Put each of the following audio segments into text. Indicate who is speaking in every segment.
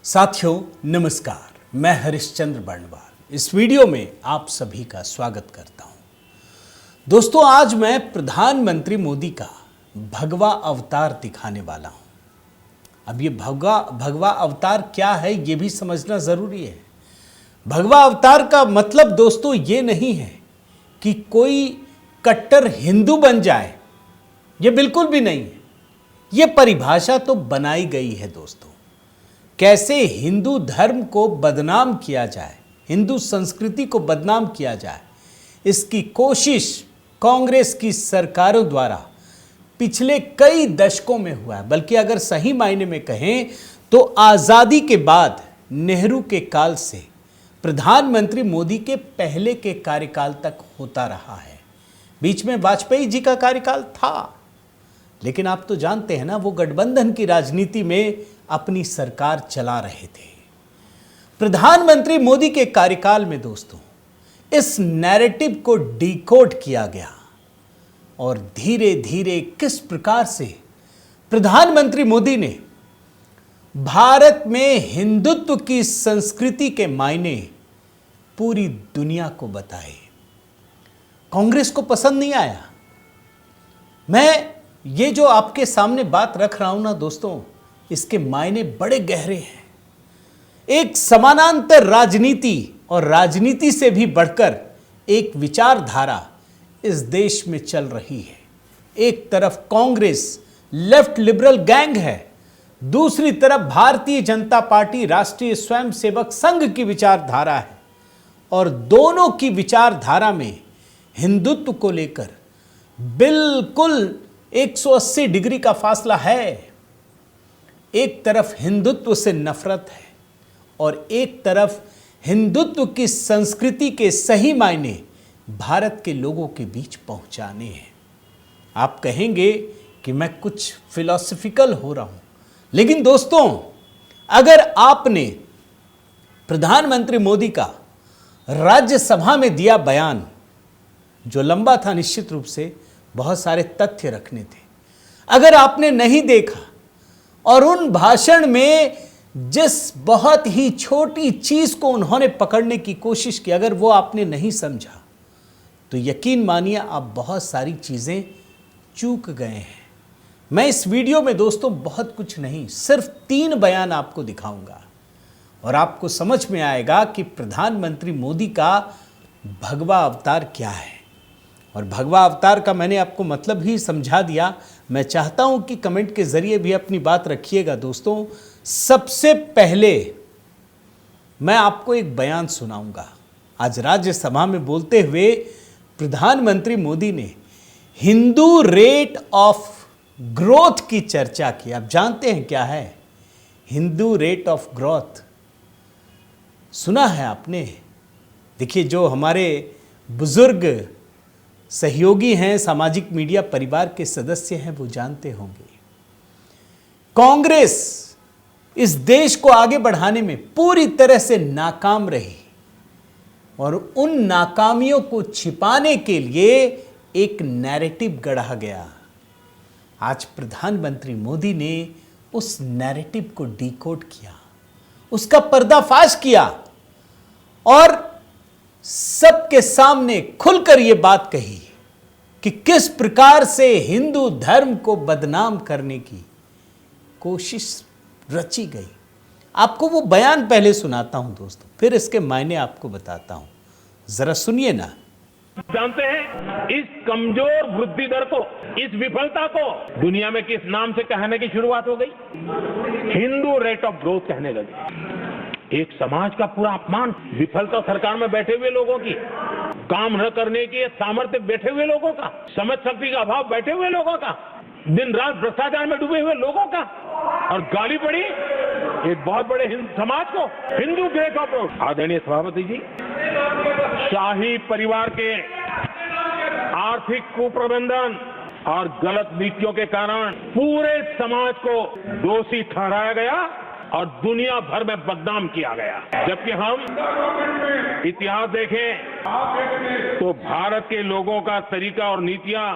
Speaker 1: साथियों नमस्कार, मैं हरिश्चंद्र बर्णवाल इस वीडियो में आप सभी का स्वागत करता हूं। दोस्तों, आज मैं प्रधानमंत्री मोदी का भगवा अवतार दिखाने वाला हूं। अब ये भगवा अवतार क्या है ये भी समझना जरूरी है। भगवा अवतार का मतलब दोस्तों ये नहीं है कि कोई कट्टर हिंदू बन जाए, ये बिल्कुल भी नहीं है। ये परिभाषा तो बनाई गई है दोस्तों, कैसे हिंदू धर्म को बदनाम किया जाए, हिंदू संस्कृति को बदनाम किया जाए, इसकी कोशिश कांग्रेस की सरकारों द्वारा पिछले कई दशकों में हुआ है। बल्कि अगर सही मायने में कहें तो आज़ादी के बाद नेहरू के काल से प्रधानमंत्री मोदी के पहले के कार्यकाल तक होता रहा है। बीच में वाजपेयी जी का कार्यकाल था, लेकिन आप तो जानते हैं ना, वो गठबंधन की राजनीति में अपनी सरकार चला रहे थे। प्रधानमंत्री मोदी के कार्यकाल में दोस्तों इस नैरेटिव को डिकोड किया गया और धीरे धीरे किस प्रकार से प्रधानमंत्री मोदी ने भारत में हिंदुत्व की संस्कृति के मायने पूरी दुनिया को बताए। कांग्रेस को पसंद नहीं आया। मैं ये जो आपके सामने बात रख रहा हूं ना दोस्तों, इसके मायने बड़े गहरे हैं। एक समानांतर राजनीति और राजनीति से भी बढ़कर एक विचारधारा इस देश में चल रही है। एक तरफ कांग्रेस लेफ्ट लिबरल गैंग है, दूसरी तरफ भारतीय जनता पार्टी राष्ट्रीय स्वयंसेवक संघ की विचारधारा है, और दोनों की विचारधारा में हिंदुत्व को लेकर बिल्कुल 180 डिग्री का फासला है। एक तरफ हिंदुत्व से नफरत है और एक तरफ हिंदुत्व की संस्कृति के सही मायने भारत के लोगों के बीच पहुंचाने हैं। आप कहेंगे कि मैं कुछ फिलॉसफिकल हो रहा हूं, लेकिन दोस्तों अगर आपने प्रधानमंत्री मोदी का राज्यसभा में दिया बयान, जो लंबा था, निश्चित रूप से बहुत सारे तथ्य रखने थे, अगर आपने नहीं देखा और उन भाषण में जिस बहुत ही छोटी चीज को उन्होंने पकड़ने की कोशिश की, अगर वो आपने नहीं समझा, तो यकीन मानिए आप बहुत सारी चीजें चूक गए हैं। मैं इस वीडियो में दोस्तों बहुत कुछ नहीं, सिर्फ 3 बयान आपको दिखाऊंगा और आपको समझ में आएगा कि प्रधानमंत्री मोदी का भगवा अवतार क्या है। और भगवा अवतार का मैंने आपको मतलब ही समझा दिया। मैं चाहता हूं कि कमेंट के जरिए भी अपनी बात रखिएगा दोस्तों। सबसे पहले मैं आपको एक बयान सुनाऊंगा। आज राज्यसभा में बोलते हुए प्रधानमंत्री मोदी ने हिंदू रेट ऑफ ग्रोथ की चर्चा की। आप जानते हैं क्या है हिंदू रेट ऑफ ग्रोथ? सुना है आपने? देखिए, जो हमारे बुजुर्ग सहयोगी हैं, सामाजिक मीडिया परिवार के सदस्य हैं, वो जानते होंगे कांग्रेस इस देश को आगे बढ़ाने में पूरी तरह से नाकाम रही और उन नाकामियों को छिपाने के लिए एक नैरेटिव गढ़ा गया। आज प्रधानमंत्री मोदी ने उस नैरेटिव को डिकोड किया, उसका पर्दाफाश किया और सबके सामने खुलकर यह बात कही कि किस प्रकार से हिंदू धर्म को बदनाम करने की कोशिश रची गई। आपको वो बयान पहले सुनाता हूं दोस्तों, फिर इसके मायने आपको बताता हूं। जरा सुनिए ना।
Speaker 2: जानते हैं इस कमजोर वृद्धि दर को, इस विफलता को दुनिया में किस नाम से कहने की शुरुआत हो गई? हिंदू रेट ऑफ ग्रोथ कहने लगे। एक समाज का पूरा अपमान, विफलता सरकार में बैठे हुए लोगों की, काम न करने की सामर्थ्य बैठे हुए लोगों का, समझ शक्ति का अभाव बैठे हुए लोगों का, दिन रात भ्रष्टाचार में डूबे हुए लोगों का, और गाली पड़ी एक बहुत बड़े समाज को हिंदू रेट ऑफ ग्रोथ। आदरणीय सभापति जी, शाही परिवार के आर्थिक कुप्रबंधन और गलत नीतियों के कारण पूरे समाज को दोषी ठहराया गया और दुनिया भर में बदनाम किया गया। जबकि हम इतिहास देखें तो भारत के लोगों का तरीका और नीतियां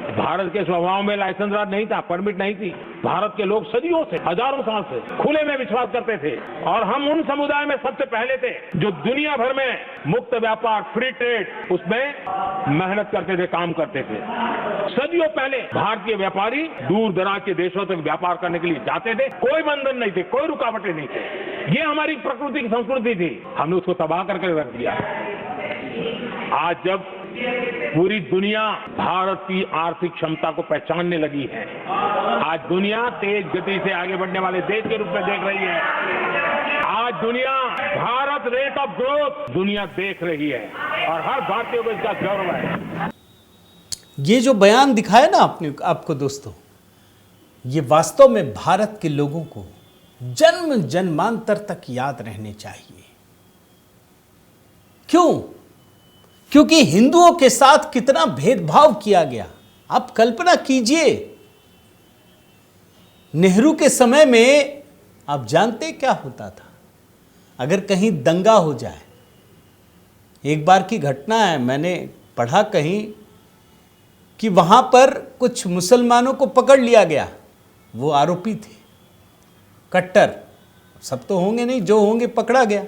Speaker 2: भारत के स्वभाव में लाइसेंस राज नहीं था, परमिट नहीं थी। भारत के लोग सदियों से, हजारों साल से खुले में विश्वास करते थे और हम उन समुदाय में सबसे पहले थे जो दुनिया भर में मुक्त व्यापार, फ्री ट्रेड, उसमें मेहनत करते थे, काम करते थे। सदियों पहले भारतीय व्यापारी दूर दराज के देशों तक व्यापार करने के लिए जाते थे, कोई बंधन नहीं थे, कोई रुकावटें नहीं थे। ये हमारी प्रकृति की संस्कृति थी, हमने उसको तबाह करके रख दिया। आज जब पूरी दुनिया भारत की आर्थिक क्षमता को पहचानने लगी है, आज दुनिया तेज गति से आगे बढ़ने वाले देश के रूप में देख रही है। आज दुनिया भारत रेट ऑफ ग्रोथ दुनिया देख रही है और हर भारतीय को इसका गौरव है।
Speaker 1: ये जो बयान दिखाया ना आपको दोस्तों, ये वास्तव में भारत के लोगों को जन्म जन्मांतर तक याद रहने चाहिए। क्यों? क्योंकि हिंदुओं के साथ कितना भेदभाव किया गया। आप कल्पना कीजिए, नेहरू के समय में आप जानते क्या होता था? अगर कहीं दंगा हो जाए, एक बार की घटना है, मैंने पढ़ा कहीं कि वहां पर कुछ मुसलमानों को पकड़ लिया गया। वो आरोपी थे कट्टर, सब तो होंगे नहीं, जो होंगे पकड़ा गया।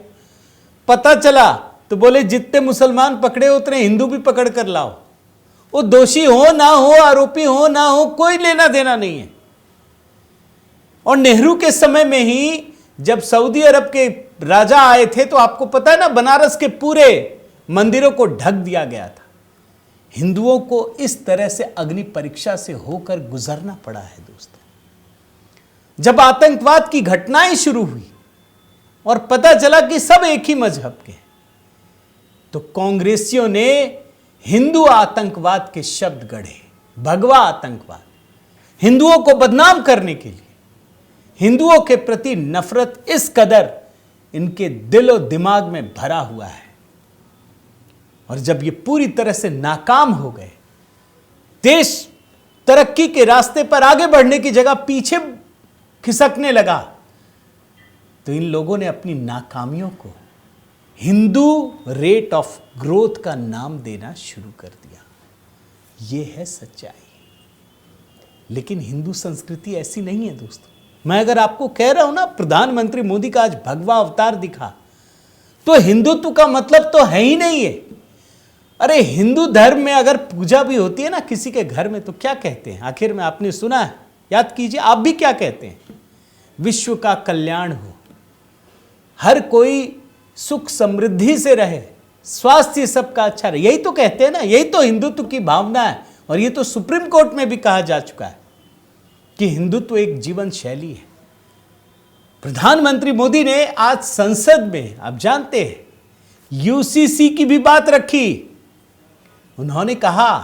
Speaker 1: पता चला तो बोले जितने मुसलमान पकड़े उतने हिंदू भी पकड़ कर लाओ। वो दोषी हो ना हो, आरोपी हो ना हो, कोई लेना देना नहीं है। और नेहरू के समय में ही जब सऊदी अरब के राजा आए थे तो आपको पता है ना, बनारस के पूरे मंदिरों को ढक दिया गया था। हिंदुओं को इस तरह से अग्नि परीक्षा से होकर गुजरना पड़ा है दोस्तों। जब आतंकवाद की घटनाएं शुरू हुई और पता चला कि सब एक ही मजहब के हैं, तो कांग्रेसियों ने हिंदू आतंकवाद के शब्द गढ़े। भगवा आतंकवाद, हिंदुओं को बदनाम करने के लिए। हिंदुओं के प्रति नफरत इस कदर इनके दिलो दिमाग में भरा हुआ है। और जब ये पूरी तरह से नाकाम हो गए, देश तरक्की के रास्ते पर आगे बढ़ने की जगह पीछे खिसकने लगा, तो इन लोगों ने अपनी नाकामियों को हिंदू रेट ऑफ ग्रोथ का नाम देना शुरू कर दिया। यह है सच्चाई। लेकिन हिंदू संस्कृति ऐसी नहीं है दोस्तों। मैं अगर आपको कह रहा हूं ना, प्रधानमंत्री मोदी का आज भगवा अवतार दिखा, तो हिंदुत्व का मतलब तो है ही नहीं है। अरे हिंदू धर्म में अगर पूजा भी होती है ना किसी के घर में, तो क्या कहते हैं आखिर में? आपने सुना है? याद कीजिए, आप भी क्या कहते हैं? विश्व का कल्याण हो, हर कोई सुख समृद्धि से रहे, स्वास्थ्य सबका अच्छा रहे, यही तो कहते हैं ना। यही तो हिंदुत्व की भावना है। और ये तो सुप्रीम कोर्ट में भी कहा जा चुका है कि हिंदुत्व एक जीवन शैली है। प्रधानमंत्री मोदी ने आज संसद में, आप जानते हैं, यूसीसी की भी बात रखी। उन्होंने कहा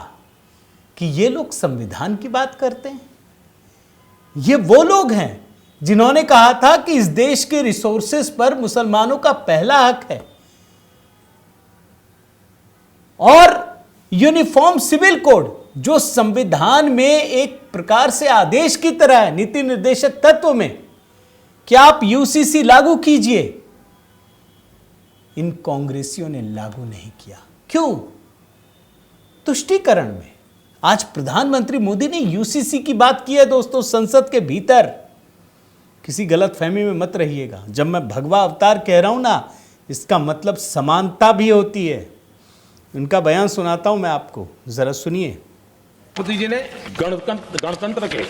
Speaker 1: कि ये लोग संविधान की बात करते हैं। ये वो लोग हैं जिन्होंने कहा था कि इस देश के रिसोर्सेस पर मुसलमानों का पहला हक है। और यूनिफॉर्म सिविल कोड, जो संविधान में एक प्रकार से आदेश की तरह है, नीति निर्देशक तत्व में, कि आप यूसीसी लागू कीजिए, इन कांग्रेसियों ने लागू नहीं किया। क्यों? तुष्टीकरण में। आज प्रधानमंत्री मोदी ने यूसीसी की बात की है दोस्तों संसद के भीतर। किसी गलत फहमी में मत रहिएगा। जब मैं भगवा अवतार कह रहा हूं ना, इसका मतलब समानता भी होती है। उनका बयान सुनाता हूं मैं आपको, जरा सुनिए।
Speaker 2: राष्ट्रपति जी ने गणतंत्र के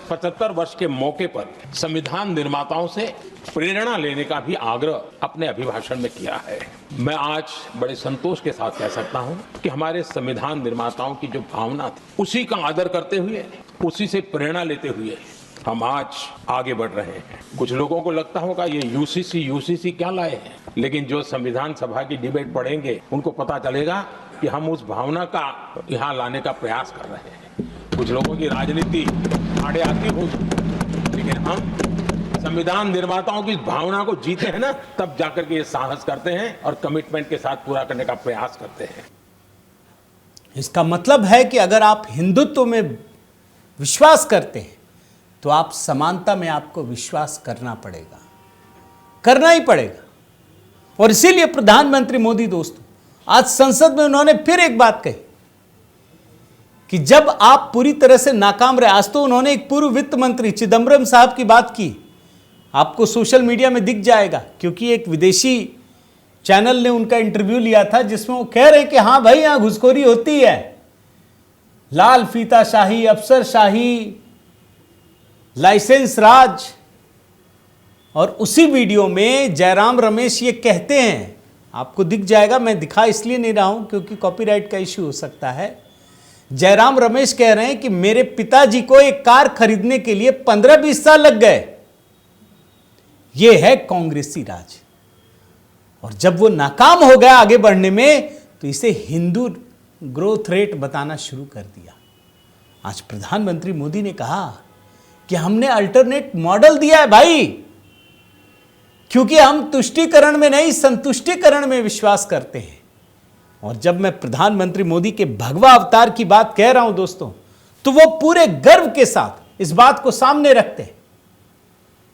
Speaker 2: 75 वर्ष के मौके पर संविधान निर्माताओं से प्रेरणा लेने का भी आग्रह अपने अभिभाषण में किया है। मैं आज बड़े संतोष के साथ कह सकता हूं कि हमारे संविधान निर्माताओं की जो भावना थी, उसी का आदर करते हुए, उसी से प्रेरणा लेते हुए हम आज आगे बढ़ रहे हैं। कुछ लोगों को लगता होगा ये यूसीसी क्या लाए हैं, लेकिन जो संविधान सभा की डिबेट पढ़ेंगे उनको पता चलेगा कि हम उस भावना का यहाँ लाने का प्रयास कर रहे हैं। कुछ लोगों की राजनीति आड़े आती हो, लेकिन हम संविधान निर्माताओं की भावना को जीते हैं ना, तब जाकर के ये साहस करते हैं और कमिटमेंट के साथ पूरा करने का प्रयास करते हैं।
Speaker 1: इसका मतलब है कि अगर आप हिंदुत्व में विश्वास करते हैं तो आप समानता में आपको विश्वास करना पड़ेगा, करना ही पड़ेगा। और इसीलिए प्रधानमंत्री मोदी दोस्तों आज संसद में उन्होंने फिर एक बात कही कि जब आप पूरी तरह से नाकाम रहे, आज तो उन्होंने एक पूर्व वित्त मंत्री चिदम्बरम साहब की बात की, आपको सोशल मीडिया में दिख जाएगा, क्योंकि एक विदेशी चैनल ने उनका इंटरव्यू लिया था जिसमें वो कह रहे हैं कि हाँ भाई यहां घुसखोरी होती है, लाल फीताशाही, अफसरशाही, लाइसेंस राज। और उसी वीडियो में जयराम रमेश ये कहते हैं, आपको दिख जाएगा, मैं दिखा इसलिए नहीं रहा हूं क्योंकि कॉपीराइट का इश्यू हो सकता है। जयराम रमेश कह रहे हैं कि मेरे पिताजी को एक कार खरीदने के लिए 15-20 साल लग गए। यह है कांग्रेसी राज। और जब वो नाकाम हो गया आगे बढ़ने में, तो इसे हिंदू ग्रोथ रेट बताना शुरू कर दिया। आज प्रधानमंत्री मोदी ने कहा कि हमने अल्टरनेट मॉडल दिया है भाई, क्योंकि हम तुष्टीकरण में नहीं संतुष्टीकरण में विश्वास करते हैं। और जब मैं प्रधानमंत्री मोदी के भगवा अवतार की बात कह रहा हूं दोस्तों, तो वो पूरे गर्व के साथ इस बात को सामने रखते हैं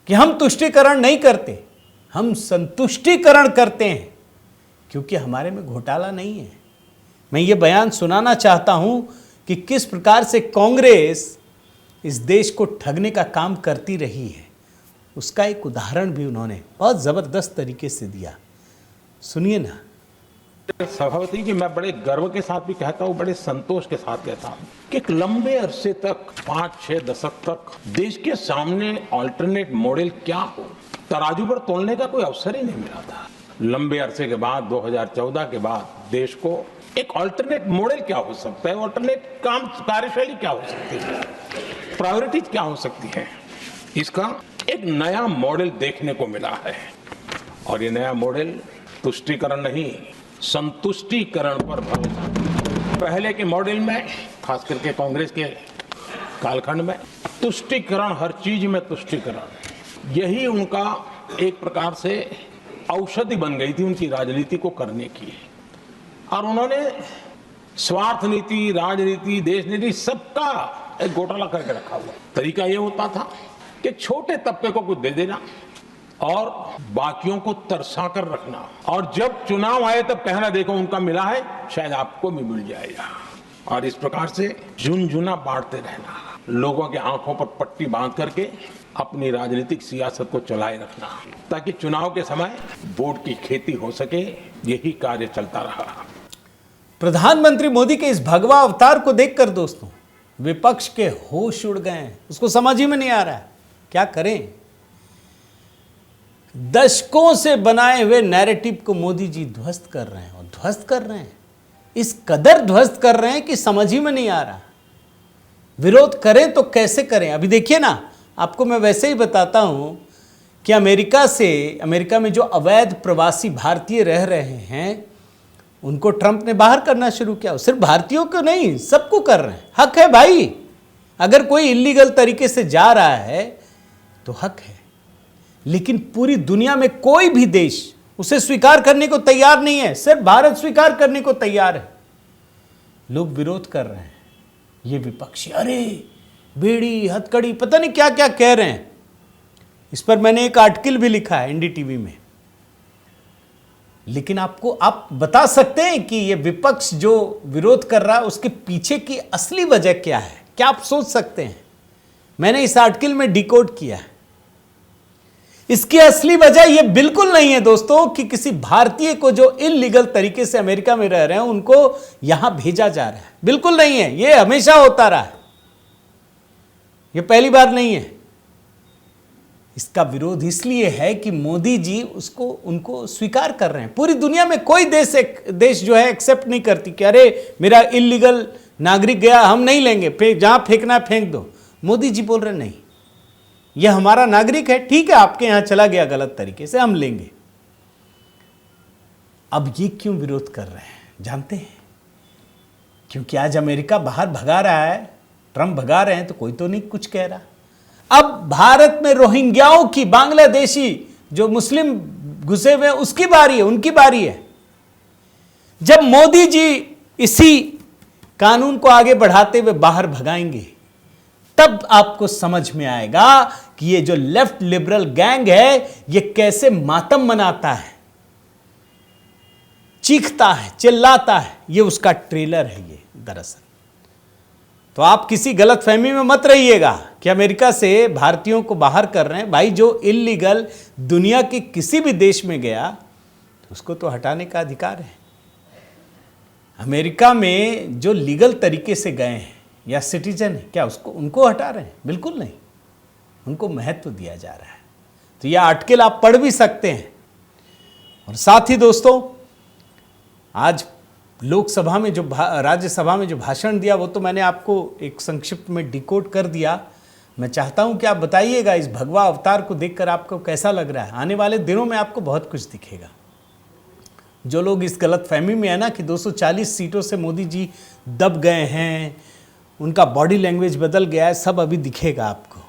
Speaker 1: कि हम तुष्टीकरण नहीं करते, हम संतुष्टीकरण करते हैं, क्योंकि हमारे में घोटाला नहीं है। मैं ये बयान सुनाना चाहता हूं कि किस प्रकार से कांग्रेस इस देश को ठगने का काम करती रही है। उसका एक उदाहरण भी उन्होंने बहुत जबरदस्त तरीके से दिया, सुनिए ना।
Speaker 2: सभापति जी, मैं बड़े गर्व के साथ भी कहता हूँ, बड़े संतोष के साथ कहता हूँ कि एक लंबे अरसे तक, 5-6 दशक तक देश के सामने अल्टरनेट मॉडल क्या हो, तराजू पर तोलने का कोई अवसर ही नहीं मिला था। लंबे अरसे के बाद 2014 के बाद देश को एक अल्टरनेट मॉडल क्या हो सकता है, अल्टरनेट कार्यशैली क्या हो सकती है, प्रायोरिटीज क्या हो सकती है, इसका एक नया मॉडल देखने को मिला है। और ये नया मॉडल तुष्टीकरण नहीं, संतुष्टीकरण पर भरोसा। पहले के मॉडल में, खास करके कांग्रेस के कालखंड में, तुष्टीकरण, हर चीज में तुष्टीकरण, यही उनका एक प्रकार से औषधि बन गई थी उनकी राजनीति को करने की। और उन्होंने स्वार्थ नीति, राजनीति, देश नीति, सबका एक घोटाला करके रखा हुआ। तरीका ये होता था कि छोटे तबके को कुछ दे देना और बाकियों को तरसा कर रखना, और जब चुनाव आए तब कहना देखो उनका मिला है, शायद आपको भी मिल जाएगा। और इस प्रकार से झुनझुना बांटते रहना, लोगों के आंखों पर पट्टी बांध करके अपनी राजनीतिक सियासत को चलाए रखना, ताकि चुनाव के समय वोट की खेती हो सके। यही कार्य चलता रहा।
Speaker 1: प्रधानमंत्री मोदी के इस भगवा अवतार को देखकर दोस्तों विपक्ष के होश उड़ गए हैं। उसको समझ ही में नहीं आ रहा है क्या करें। दशकों से बनाए हुए नैरेटिव को मोदी जी ध्वस्त कर रहे हैं, और ध्वस्त कर रहे हैं, इस कदर ध्वस्त कर रहे हैं कि समझ ही में नहीं आ रहा। विरोध करें तो कैसे करें। अभी देखिए ना, आपको मैं वैसे ही बताता हूं कि अमेरिका में जो अवैध प्रवासी भारतीय रह रहे हैं, उनको ट्रंप ने बाहर करना शुरू किया। सिर्फ भारतीयों को नहीं, सबको कर रहे हैं। हक है भाई, अगर कोई इलीगल तरीके से जा रहा है तो हक है, लेकिन पूरी दुनिया में कोई भी देश उसे स्वीकार करने को तैयार नहीं है। सिर्फ भारत स्वीकार करने को तैयार है। लोग विरोध कर रहे हैं, ये विपक्षी अरे बेड़ी हथकड़ी पता नहीं क्या क्या कह रहे हैं। इस पर मैंने एक आर्टिकल भी लिखा है एनडीटीवी में। लेकिन आप बता सकते हैं कि ये विपक्ष जो विरोध कर रहा है उसके पीछे की असली वजह क्या है? क्या आप सोच सकते हैं? मैंने इस आर्टिकल में डिकोड किया है। इसकी असली वजह यह बिल्कुल नहीं है दोस्तों कि किसी भारतीय को जो इलीगल तरीके से अमेरिका में रह रहे हैं उनको यहां भेजा जा रहा है। बिल्कुल नहीं है। यह हमेशा होता रहा है, यह पहली बार नहीं है। इसका विरोध इसलिए है कि मोदी जी उनको स्वीकार कर रहे हैं। पूरी दुनिया में कोई देश जो है एक्सेप्ट नहीं करती कि अरे मेरा इलीगल नागरिक गया, हम नहीं लेंगे, जहां फेंकना है फेंक दो। मोदी जी बोल रहे नहीं, यह हमारा नागरिक है, ठीक है आपके यहां चला गया गलत तरीके से, हम लेंगे। अब ये क्यों विरोध कर रहे हैं जानते हैं? क्योंकि आज अमेरिका बाहर भगा रहा है, ट्रंप भगा रहे हैं, तो कोई तो नहीं कुछ कह रहा। अब भारत में रोहिंग्याओं की, बांग्लादेशी जो मुस्लिम घुसे हुए उसकी बारी है, उनकी बारी है। जब मोदी जी इसी कानून को आगे बढ़ाते हुए बाहर भगाएंगे, तब आपको समझ में आएगा कि ये जो लेफ्ट लिबरल गैंग है ये कैसे मातम मनाता है, चीखता है, चिल्लाता है। ये उसका ट्रेलर है। ये दरअसल तो आप किसी गलतफहमी में मत रहिएगा कि अमेरिका से भारतीयों को बाहर कर रहे हैं। भाई जो इल्लीगल दुनिया के किसी भी देश में गया तो उसको तो हटाने का अधिकार है। अमेरिका में जो लीगल तरीके से गए हैं या सिटीजन है, क्या उसको उनको हटा रहे हैं? बिल्कुल नहीं, उनको महत्व दिया जा रहा है। तो यह आर्टिकल आप पढ़ भी सकते हैं। और साथ ही दोस्तों, आज लोकसभा में जो राज्यसभा में जो भाषण दिया वो तो मैंने आपको एक संक्षिप्त में डिकोड कर दिया। मैं चाहता हूं कि आप बताइएगा इस भगवा अवतार को देखकर आपको कैसा लग रहा है। आने वाले दिनों में आपको बहुत कुछ दिखेगा। जो लोग इस गलतफहमी में है ना कि 240 सीटों से मोदी जी दब गए हैं, उनका बॉडी लैंग्वेज बदल गया है, सब अभी दिखेगा आपको।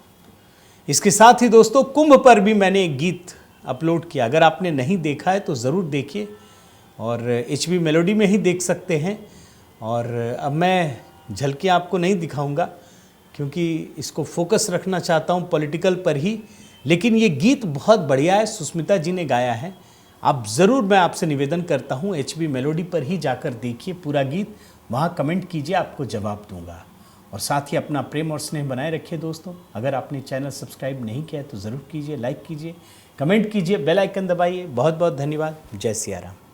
Speaker 1: इसके साथ ही दोस्तों, कुंभ पर भी मैंने एक गीत अपलोड किया। अगर आपने नहीं देखा है तो ज़रूर देखिए, और HB मेलोडी में ही देख सकते हैं। और अब मैं झलकियाँ आपको नहीं दिखाऊंगा क्योंकि इसको फोकस रखना चाहता हूँ पॉलिटिकल पर ही। लेकिन ये गीत बहुत बढ़िया है, सुष्मिता जी ने गाया है। आप ज़रूर, मैं आपसे निवेदन करता हूँ, HB मेलोडी पर ही जाकर देखिए पूरा गीत, वहाँ कमेंट कीजिए, आपको जवाब दूंगा। और साथ ही अपना प्रेम और स्नेह बनाए रखिए दोस्तों। अगर आपने चैनल सब्सक्राइब नहीं किया है तो ज़रूर कीजिए, लाइक कीजिए, कमेंट कीजिए, बेल आइकन दबाइए। बहुत बहुत धन्यवाद। जय सिया राम।